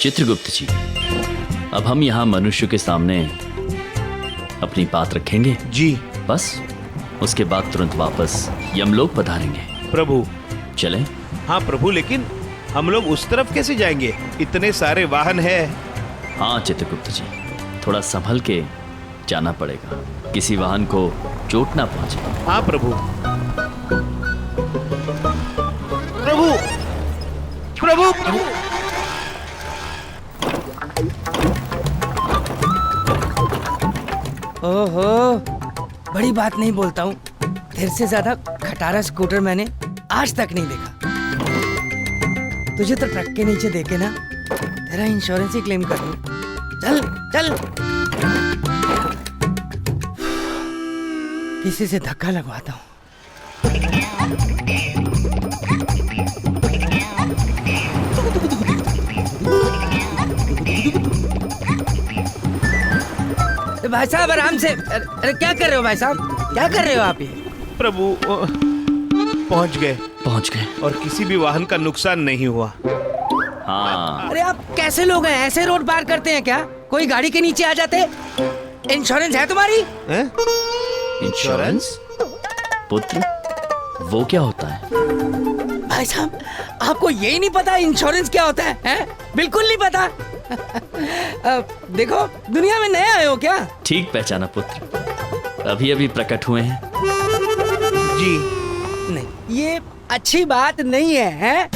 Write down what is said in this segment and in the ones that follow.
चित्रगुप्त जी, अब हम यहाँ मनुष्य के सामने अपनी बात रखेंगे। जी बस उसके बाद तुरंत वापस यमलोक पधारेंगे। प्रभु। चलें? हाँ प्रभु, लेकिन हम लोग उस तरफ कैसे जाएंगे? इतने सारे वाहन है। हाँ चित्रगुप्त जी, थोड़ा संभल के जाना पड़ेगा, किसी वाहन को चोट ना पहुंचे। हाँ प्रभु। प्रभु प्रभु प्रभु। ओहो, बड़ी बात नहीं बोलता हूँ, तेरे से ज्यादा खटारा स्कूटर मैंने आज तक नहीं देखा। तुझे तो ट्रक के नीचे देखे ना तेरा इंश्योरेंस ही क्लेम कर दूं। चल चल, किसी से धक्का लगवाता हूँ। भाई साहब आराम से। अरे क्या कर रहे हो भाई साहब, क्या कर रहे हो आप ये? प्रभु पहुंच गए। पहुंच गए और किसी भी वाहन का नुकसान नहीं हुआ। हाँ। अरे आप कैसे लोग हैं, ऐसे रोड पार करते हैं क्या? कोई गाड़ी के नीचे आ जाते। इंश्योरेंस है तुम्हारी? इंश्योरेंस? पुत्र, वो क्या होता है? भाई साहब आपको यही नहीं पता इंश्योरेंस क्या होता है, हैं? बिल्कुल नहीं पता। देखो दुनिया में नए आए हो क्या? ठीक पहचाना पुत्र, अभी अभी प्रकट हुए हैं। जी नहीं, ये अच्छी बात नहीं है, हैं?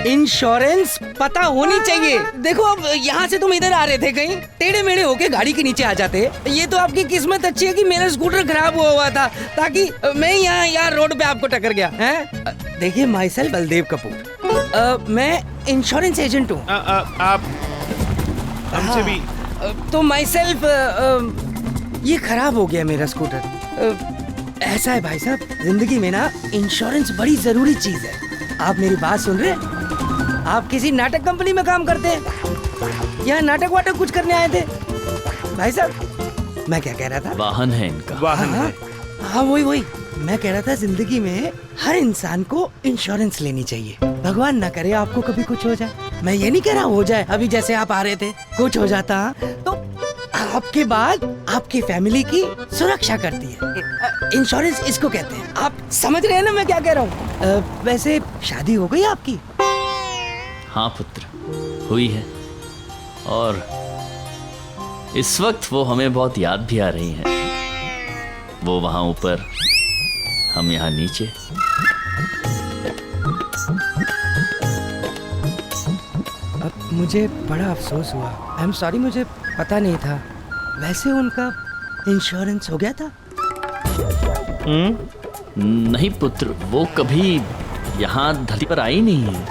इंश्योरेंस पता होनी चाहिए। देखो अब यहाँ से तुम इधर आ रहे थे, कहीं टेढ़े मेढ़े होके गाड़ी के नीचे आ जाते। ये तो आपकी किस्मत अच्छी है कि मेरा स्कूटर खराब हुआ था, ताकि मैं यहाँ रोड पे आपको टक्कर गया। हैं? देखिए माई सेल्फ बलदेव कपूर, मैं इंश्योरेंस एजेंट हूँ। आप हमसे भी। तो माई सेल्फ ये खराब हो गया मेरा स्कूटर। ऐसा है भाई साहब, जिंदगी में ना इंश्योरेंस बड़ी जरूरी चीज है। आप मेरी बात सुन रहे? आप किसी नाटक कंपनी में काम करते हैं या नाटक वाटक कुछ करने आए थे? भाई साहब मैं क्या कह रहा था? वाहन है इनका। वाहन है। हाँ वही मैं कह रहा था, जिंदगी में हर इंसान को इंश्योरेंस लेनी चाहिए। भगवान ना करे आपको कभी कुछ हो जाए। मैं ये नहीं कह रहा हो जाए, अभी जैसे आप आ रहे थे कुछ हो जाता तो आपके बाद आपकी फैमिली की सुरक्षा करती है। इंश्योरेंस इसको कहते हैं। आप समझ रहे हैं ना मैं क्या कह रहा हूँ? वैसे शादी हो गई आपकी? हाँ पुत्र, हुई है, और इस वक्त वो हमें बहुत याद भी आ रही हैं। वो वहां ऊपर, हम यहाँ नीचे। अब मुझे बड़ा अफसोस हुआ। आई एम सॉरी, मुझे पता नहीं था। वैसे उनका इंश्योरेंस हो गया था? नहीं पुत्र, वो कभी यहाँ धरती पर आई नहीं है।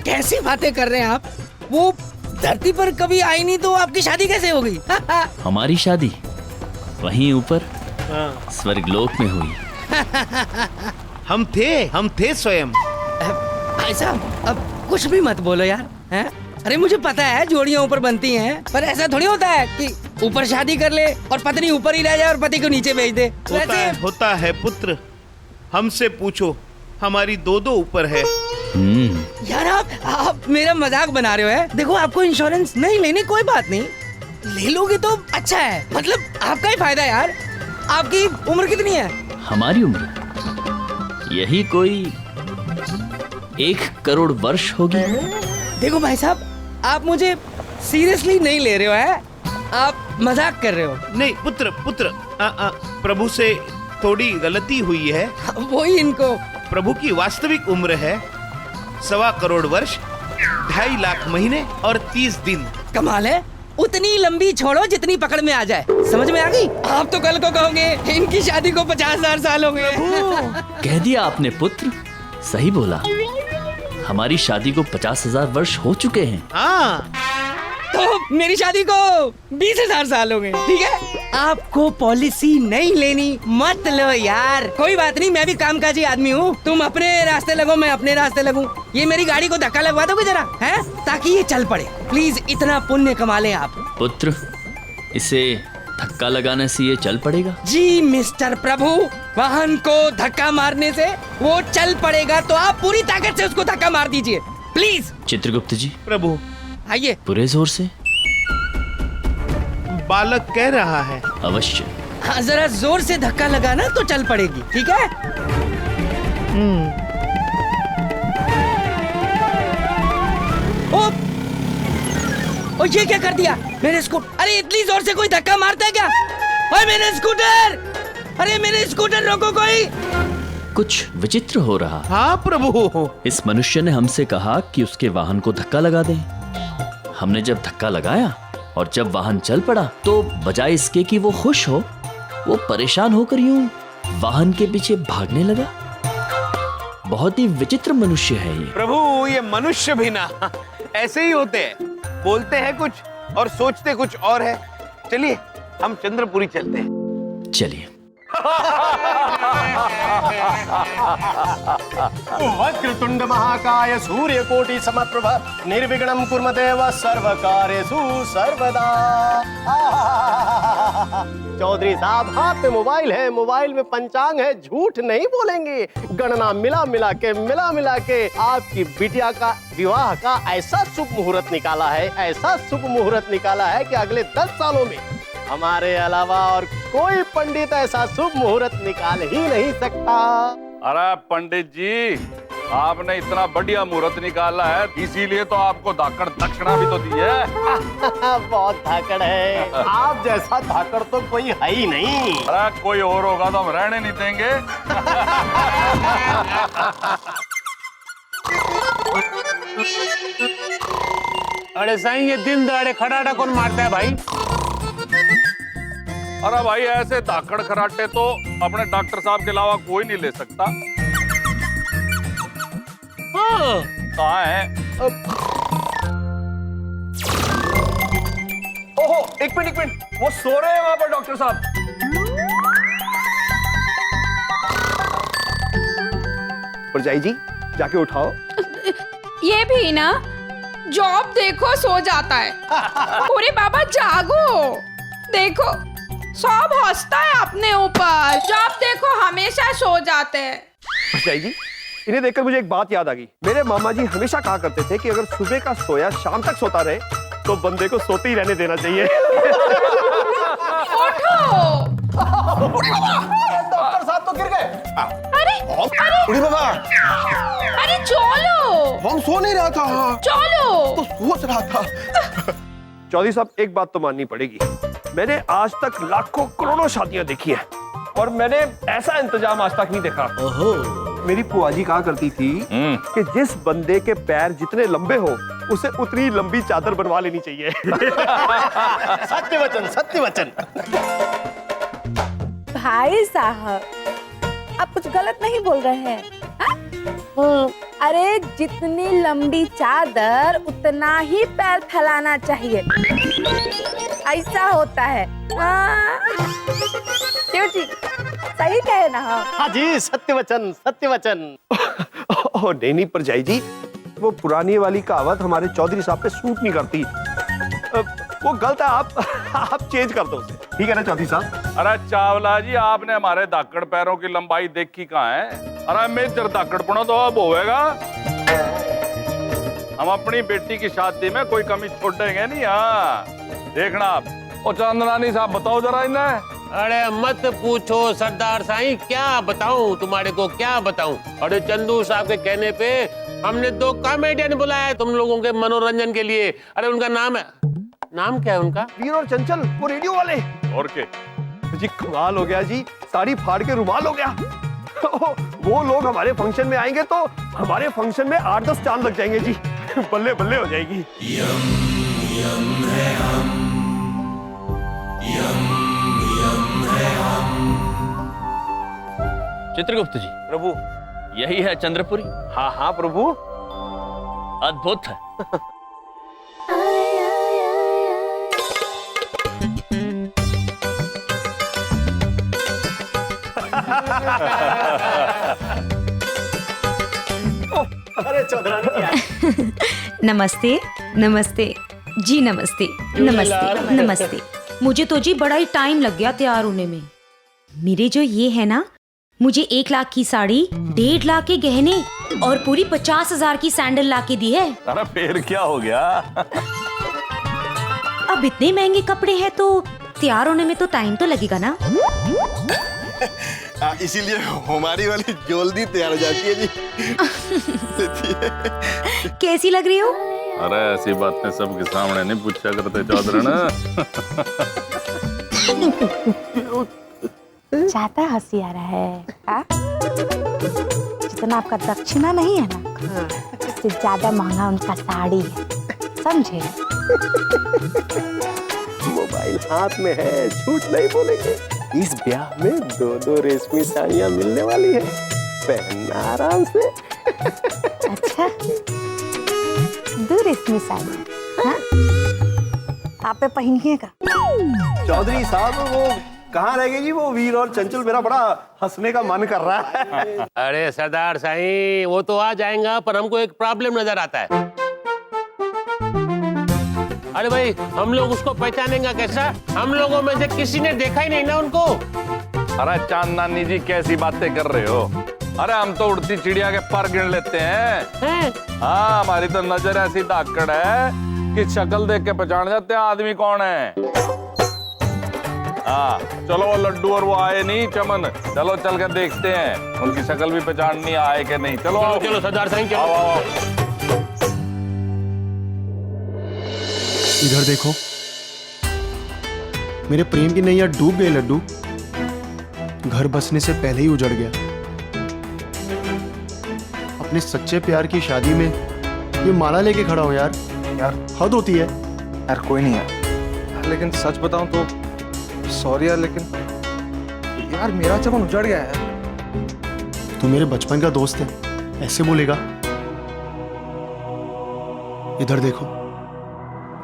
कैसी बातें कर रहे हैं आप? वो धरती पर कभी आई नहीं तो आपकी शादी कैसे हो गई? हमारी शादी वहीं ऊपर स्वर्गलोक में हुई। हम थे स्वयं। भाई साहब अब कुछ भी मत बोलो यार, हैं? अरे मुझे पता है जोड़ियां ऊपर बनती हैं, पर ऐसा थोड़ी होता है कि ऊपर शादी कर ले और पत्नी ऊपर ही रह जाए और पति को नीचे भेज दे। होता है पुत्र, हमसे पूछो, हमारी दो ऊपर है। यार आप मेरा मजाक बना रहे हो है? देखो आपको इंश्योरेंस नहीं लेनी कोई बात नहीं, ले लोगे तो अच्छा है, मतलब आपका ही फायदा है यार। आपकी उम्र कितनी है? हमारी उम्र यही कोई 1 करोड़ वर्ष होगी। देखो भाई साहब आप मुझे सीरियसली नहीं ले रहे हो, है? आप मजाक कर रहे हो। नहीं पुत्र प्रभु से थोड़ी गलती हुई है। वही इनको। प्रभु की वास्तविक उम्र है 1.25 करोड़ वर्ष, 2.5 लाख महीने और 30 दिन। कमाल है, उतनी लंबी छोड़ो जितनी पकड़ में आ जाए। समझ में आ गई? आप तो कल को कहोगे इनकी शादी को 50,000 साल हो गए। कह दिया आपने पुत्र, सही बोला। हमारी शादी को 50,000 वर्ष हो चुके हैं। हाँ तो मेरी शादी को 20,000 साल हो गए, ठीक है? आपको पॉलिसी नहीं लेनी मत लो यार, कोई बात नहीं, मैं भी कामकाजी आदमी हूँ। तुम अपने रास्ते लगो, मैं अपने रास्ते लगूं। ये मेरी गाड़ी को धक्का लगवा दोगे जरा, हैं? ताकि ये चल पड़े। प्लीज इतना पुण्य कमा लें आप। पुत्र, इसे धक्का लगाने से ये चल पड़ेगा? जी मिस्टर प्रभु, वाहन को धक्का मारने से वो चल पड़ेगा, तो आप पूरी ताकत से उसको धक्का मार दीजिए। प्लीज। चित्रगुप्त जी, प्रभु, आइए। पूरे जोर से। बालक कह रहा है। अवश्य। हाँ, जरा जोर से धक्का लगाना तो चल पड़ेगी, ठीक है? ओ ये क्या कर दिया मेरे स्कूटर? अरे इतनी जोर से कोई धक्का मारता है क्या? ओए मेरे स्कूटर! अरे मेरे स्कूटर रोको कोई! कुछ विचित्र हो रहा। हाँ प्रभु। इस मनुष्य ने हमसे कहा कि उसके वाहन को धक्का लगा दें। हमने जब धक्का लगाया और जब वाहन चल पड़ा तो बजाय इसके कि वो खुश हो, वो परेशान होकर यूं वाहन के पीछे भागने लगा। बहुत ही विचित्र मनुष्य है ये। प्रभु, ये मनुष्य भी ना ऐसे ही होते हैं, बोलते हैं कुछ और सोचते कुछ और है। चलिए हम चंद्रपुरी चलते हैं। चलिए। वक्रतुंड महाकाय सूर्यकोटि समप्रभ निर्विघ्नं कुर्म देव सर्वकार्येषु सर्वदा। चौधरी साहब, हाथ में मोबाइल है, मोबाइल में पंचांग है, झूठ नहीं बोलेंगे। गणना मिला मिला के आपकी बिटिया का विवाह का ऐसा शुभ मुहूर्त निकाला है, ऐसा शुभ मुहूर्त निकाला है कि अगले 10 सालों में हमारे अलावा और कोई पंडित ऐसा शुभ मुहूर्त निकाल ही नहीं सकता। अरे पंडित जी, आपने इतना बढ़िया मुहूर्त निकाला है, इसीलिए तो आपको धाकड़ दक्षिणा भी तो दी है। बहुत धाकड़ है। आप जैसा धाकड़ तो कोई है ही नहीं। अरे कोई और होगा तो हम रहने नहीं देंगे। अरे साईं, ये दिन दहाड़े खटाटा कौन मारता है भाई? अरे भाई, ऐसे धाकड़ खराटे तो अपने डॉक्टर साहब के अलावा कोई नहीं ले सकता। हाँ। कहाँ है? ओहो, एक मिनट, वो सो रहे हैं वहां पर डॉक्टर साहब। परजाई जी, जाके उठाओ। ये भी ना, जॉब देखो सो जाता है। अरे बाबा जागो, देखो सब हंसता है अपने ऊपर। जॉब देखो हमेशा सो जाते हैं। परजाई जी, इन्हें देखकर मुझे एक बात याद आ गई। मेरे मामा जी हमेशा कहा करते थे कि अगर सुबह का सोया शाम तक सोता रहे तो बंदे को सोते ही रहने देना चाहिए। उठो। डॉक्टर साहब तो गिर गए। अरे उड़ी बाबा, अरे चलो। हम सो नहीं रहा था, चलो। तो सोच रहा था। चौधरी साहब, एक बात तो माननी पड़ेगी, मैंने आज तक लाखों करोड़ों शादियां देखी है और मैंने ऐसा इंतजाम आज तक नहीं देखा। ओहो। मेरी बुआ जी कहा करती थी कि जिस बंदे के पैर जितने लंबे हो उसे उतनी लंबी चादर बनवा लेनी चाहिए। सत्य वचन, सत्य वचन। भाई साहब, आप कुछ गलत नहीं बोल रहे हैं। अरे जितनी लंबी चादर उतना ही पैर फैलाना चाहिए, ऐसा होता है। क्यों जी, सही कहे ना? हाँ जी, सत्य वचन, सत्य वचन। ओह नहीं परजाई जी, वो पुरानी वाली कहावत हमारे चौधरी साहब पे सूट नहीं करती। वो गलत है, आप चेंज कर दो उसे, ठीक है ना चौधरी साहब? अरे चावला जी, आपने हमारे धाकड़ पैरों की लंबाई देखी कहाँ है? अरे मेजर धाकड़पना तो अब होएगा। हम अपनी बेटी की शादी में कोई कमी छोड़ेंगे नहीं। हाँ देखना आप। ओ चंदनानी साहब, बताओ जरा इन्हें। अरे मत पूछो सरदार साईं, क्या बताऊं तुम्हारे को, क्या बताऊं? अरे चंदू साहब के कहने पे हमने 2 कॉमेडियन बुलाया तुम लोगों के मनोरंजन के लिए। अरे उनका नाम क्या है उनका? वीर और चंचल, वो रेडियो वाले। और के जी कमाल हो गया जी, साड़ी फाड़ के रुमाल हो गया। वो लोग हमारे फंक्शन में आएंगे तो हमारे फंक्शन में 8-10 चांद लग जाएंगे जी। बल्ले बल्ले हो जाएगी। यम यम है हम, यम यम है हम। चित्रगुप्त जी, प्रभु, यही है चंद्रपुरी। हाँ हाँ प्रभु। अद्भुत है। अरे चौधरानी क्या? नमस्ते नमस्ते जी, नमस्ते नमस्ते नमस्ते। मुझे तो जी बड़ा ही टाइम लग गया तैयार होने में। मेरे जो ये है ना, मुझे 1 लाख की साड़ी, 1.5 लाख के गहने, और पूरी 50,000 की सैंडल लाके दी है। अरे फिर क्या हो गया? अब इतने महंगे कपड़े हैं तो तैयार होने में तो टाइम तो लगेगा ना। इसीलिए हमारी वाली जल्दी तैयार हो जाती है जी। कैसी लग रही हो? अरे ऐसी बातें सबके सामने नहीं पूछा करते चौधरी। ज्यादा हंसी आ रहा है हाँ? जितना आपका दक्षिणा नहीं है ना, उससे ज्यादा महंगा उनका साड़ी है, समझे? मोबाइल हाथ में है, झूठ नहीं बोलेंगे। इस ब्याह में 2-2 रेशमी साड़ियाँ मिलने वाली है, पहनना आराम से। अच्छा, 2 रेशमी साड़ी हाँ? आप पे पहनिएगा। चौधरी साहब वो कहाँ रह गए जी वो वीर और चंचल? मेरा बड़ा हंसने का मन कर रहा है। अरे सरदार साईं, वो तो आ जाएगा, पर हमको एक प्रॉब्लम नजर आता है। अरे भाई, हम लोग उसको पहचानेंगे कैसा? हम लोगों में से किसी ने देखा ही नहीं ना उनको। अरे चांद नानी जी कैसी बातें कर रहे हो? अरे हम तो उड़ती चिड़िया के पर गिन लेते हैं। हाँ, हमारी तो नजर ऐसी धाकड़ है कि शक्ल देख के पहचान जाते हैं आदमी कौन है। हाँ चलो, वो लड्डू और वो आए नहीं चमन, चलो चल कर देखते हैं उनकी शक्ल भी पहचाननी आए कि नहीं। चलो चलो चलो सरदार साईं, चलो। आओ। इधर देखो, मेरे प्रेम की नैया डूब गई लड्डू, घर बसने से पहले ही उजड़ गया। अपने सच्चे प्यार की शादी में ये माला लेके खड़ा हो यार, हद होती है। यार कोई नहीं यार, लेकिन सच बताऊं तो सॉरी यार, लेकिन यार मेरा चमन उजड़ गया है। तू मेरे बचपन का दोस्त है, ऐसे बोलेगा? इधर देखो,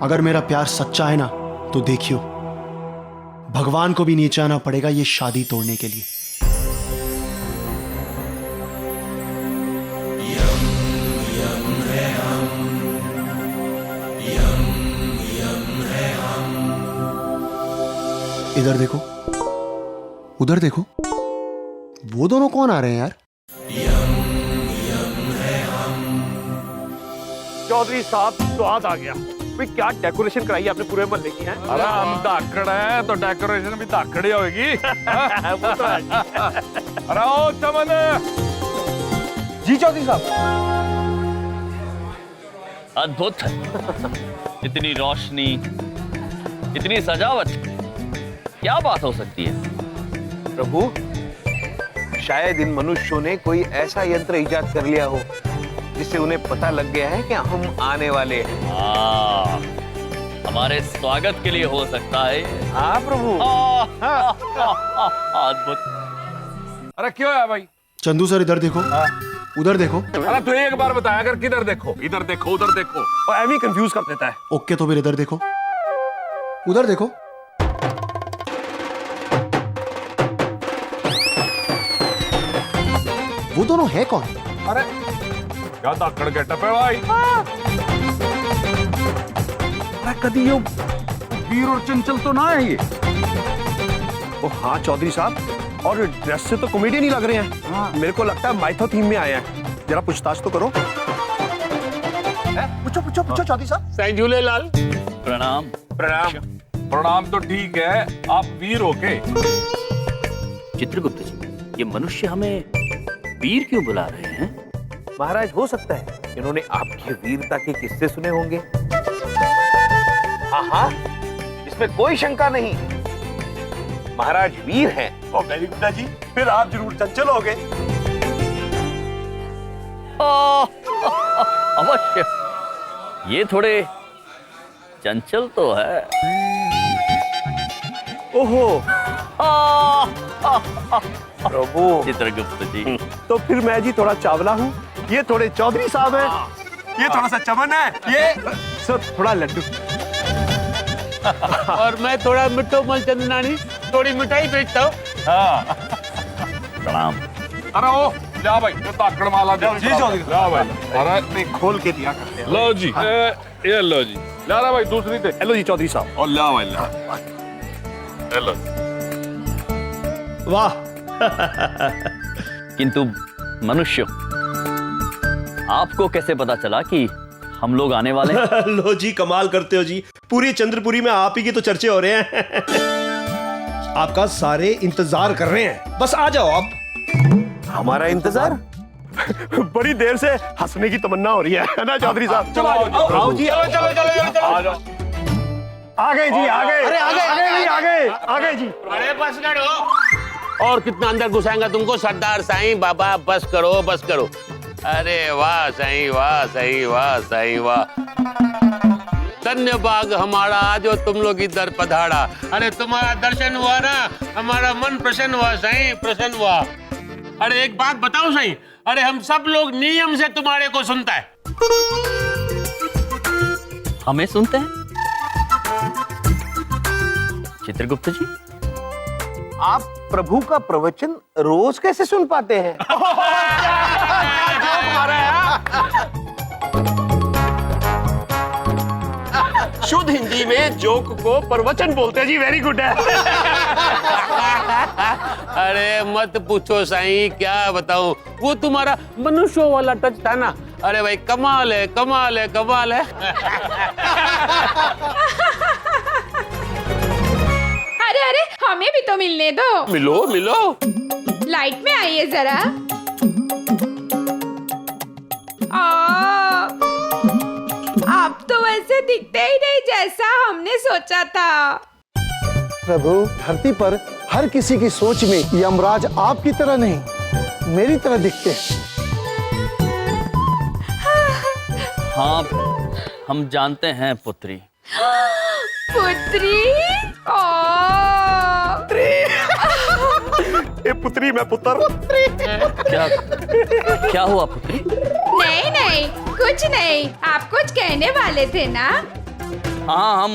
अगर मेरा प्यार सच्चा है ना तो देखियो, भगवान को भी नीचे आना पड़ेगा ये शादी तोड़ने के लिए। इधर देखो, उधर देखो, वो दोनों कौन आ रहे हैं यार? चौधरी साहब स्वाद आ गया। भाई क्या डेकोरेशन कराई आपने पूरे मोहल्ले की है? अरे हम धाकड़ हैं तो डेकोरेशन भी धाकड़ ही होगी। वो तो है। अरे ओ चमन जी चौधरी साहब। अद्भुत है। इतनी रोशनी, इतनी सजावट, क्या बात हो सकती है? प्रभु, शायद इन मनुष्यों ने कोई ऐसा यंत्र इजाद कर लिया हो जिससे उन्हें पता लग गया है कि हम आने वाले हैं। हमारे स्वागत के लिए हो सकता है। हाँ प्रभु। अद्भुत। अरे क्यों है भाई? चंदू सर इधर देखो, उधर देखो। अरे तू एक बार बताया कर, किधर देखो, इधर देखो, उधर देखो। और एमी कंफ्यूज कर देता है। ओके तो फिर इधर देखो, उधर देखो। वो दोनों है कौन? अरे क्या धाकड़ गेटअप है भाई? अरे कभी यो वीर और चंचल तो ना है ये? ओ हाँ चौधरी साहब, और ड्रेस से तो कॉमेडियन ही लग रहे हैं। हाँ। मेरे को लगता है माइथो थीम में आए हैं। जरा पूछताछ तो करो। पूछो चौधरी साहब। साईं झूलेलाल। प्रणाम। प्रणाम। प्रणाम तो ठीक है, आप वीर हो के? चित्रगुप्त जी, ये मनुष्य हमें वीर क्यों बुला रहे हैं? महाराज, हो सकता है इन्होंने आपकी वीरता के किस्से सुने होंगे। हाँ हाँ, इसमें कोई शंका नहीं। महाराज वीर हैं। ओ वेरी गुड जी, फिर आप जरूर चंचल हो गए। अवश्य, ये थोड़े चंचल तो है। ओहो। प्रभु। चित्रगुप्त जी, तो फिर मैं जी थोड़ा चावला हूँ, ये थोड़े चौधरी साहब हैं, ये थोड़ा सा चमन है, ये सब थोड़ा लड्डू। और मैं थोड़ा मिट्टो मल चंदनानी, थोड़ी मिठाई बेचता हूँ। हाँ। प्रणाम। अरे ओ जा भाई, तो धाकड़ माला दे। जी चौधरी जा भाई। अरे नहीं, खोल के दिया करते हैं। लो जी। ये लो जी। ला रहा भाई, दूसरी दे। हेलो जी चौधरी साहब। और ला भाई, ला। हेलो। वाह। किंतु मनुष्य, आपको कैसे पता चला कि हम लोग आने वाले हैं? लो जी, कमाल करते हो जी। पूरी चंद्रपुरी में आप ही की तो चर्चे हो रहे हैं। आपका सारे इंतजार कर रहे हैं, बस आ जाओ आप। हमारा इंतजार? बड़ी देर से हंसने की तमन्ना हो रही है ना चौधरी साहब? चलो आओ जी, चलो आ गए जी, आ गए। अरे आ गए जी। अरे बस करो। और कितना अंदर घुसाएंगा तुमको सरदार साईं बाबा? बस करो, बस करो। अरे वाह साईं, वाह साईं, वाह साईं, वाह। धन्य भाग हमारा जो तुम लोग इधर पधारा। अरे तुम्हारा दर्शन हुआ ना, हमारा मन प्रसन्न हुआ साईं, प्रसन्न हुआ। अरे एक बात बताओ साईं, अरे हम सब लोग नियम से तुम्हारे को सुनता है। हमें सुनते हैं? चित्रगुप्त जी, आप प्रभु का प्रवचन रोज कैसे सुन पाते हैं? शुद्ध हिंदी में जोक को प्रवचन बोलते हैं जी। वेरी गुड है। अरे मत पूछो साईं, क्या बताऊं, वो तुम्हारा मनुष्यों वाला टच था ना। अरे भाई कमाल है, कमाल है, कमाल है। अरे अरे हमें भी तो मिलने दो। मिलो मिलो। लाइट में आइए जरा। आप तो वैसे दिखते ही नहीं जैसा हमने सोचा था। प्रभु, धरती पर हर किसी की सोच में यमराज आपकी तरह नहीं, मेरी तरह दिखते हैं। हाँ, हम जानते हैं पुत्री। पुत्री? ये पुत्री में पुत्र। क्या हुआ पुत्री? नहीं नहीं, कुछ नहीं। आप कुछ कहने वाले थे ना? हाँ, हम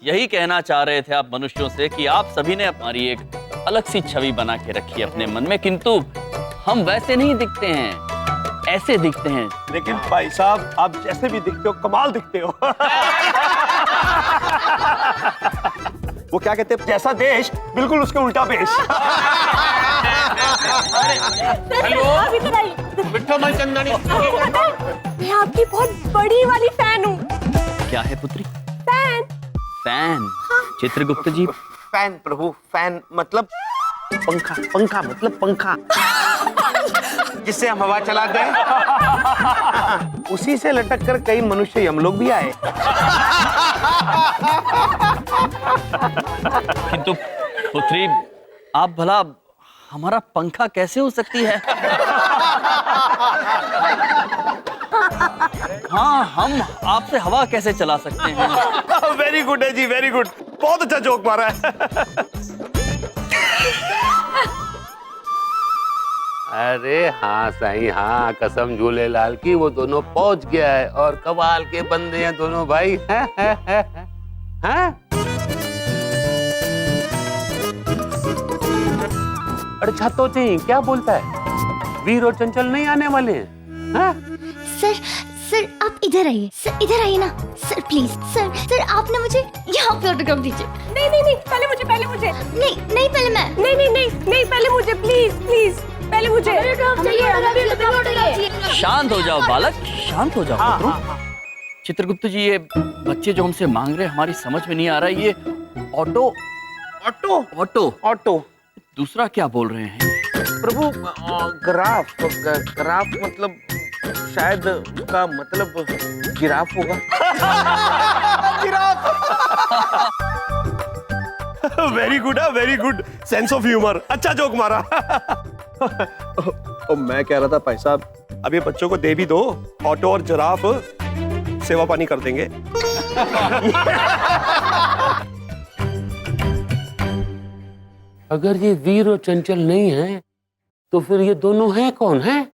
यही कहना चाह रहे थे आप मनुष्यों से कि आप सभी ने हमारी एक अलग सी छवि बना के रखी है अपने मन में, किंतु हम वैसे नहीं दिखते हैं, ऐसे दिखते हैं। लेकिन भाई साहब, आप जैसे भी दिखते हो कमाल दिखते हो। वो क्या कहते हैं, जैसा देश बिल्कुल उसके उल्टा पेश। हेलो बिट्ठो मलचंदानी, मैं आपकी बहुत बड़ी वाली फैन हूँ। क्या है पुत्री? फैन। फैन? चित्रगुप्त जी, फैन प्रभु, फैन मतलब पंखा, पंखा मतलब पंखा जिससे हम हवा चलाते हैं। उसी से लटक कर कई मनुष्य यमलोक भी आए। किंतु पुत्री, आप भला हमारा पंखा कैसे हो सकती है? हाँ, हम आपसे हवा कैसे चला सकते हैं? वेरी गुड है जी, वेरी गुड। बहुत अच्छा जोक मारा है। अरे हाँ साईं, हाँ कसम झूलेलाल की, वो दोनों पहुंच गया है और कमाल के बंदे हैं दोनों भाई। हैं? अरे छातो चाहिए, क्या बोलता है? वीर और चंचल नहीं आने वाले हैं? हाँ? सर आप इधर आइए, सर इधर आइए ना सर, प्लीज सर आप ना मुझे यहाँ पे ऑटोग्राफ दीजिए। नहीं पहले मुझे नहीं पहले मैं नहीं पहले मुझे, प्लीज पहले मुझे ऑटोग्राफ चाहिए। शांत हो जाओ बालक, शांत हो जाओ पुत्रों। चित्रगुप्त जी, ये बच्चे जो हमसे मांग रहे हैं हमारी समझ में नहीं आ रहा है। ये ऑटो ऑटो ऑटो ऑटो दूसरा क्या बोल रहे हैं प्रभु? ग्राफ, ग्राफ मतलब शायद उसका मतलब जिराफ होगा। वेरी गुड है, very good sense of humour. अच्छा जोक मारा। और मैं कह रहा था भाई साहब, अब ये बच्चों को दे भी दो, ऑटो और जिराफ सेवा पानी कर देंगे। अगर ये वीर और चंचल नहीं है तो फिर ये दोनों हैं कौन है?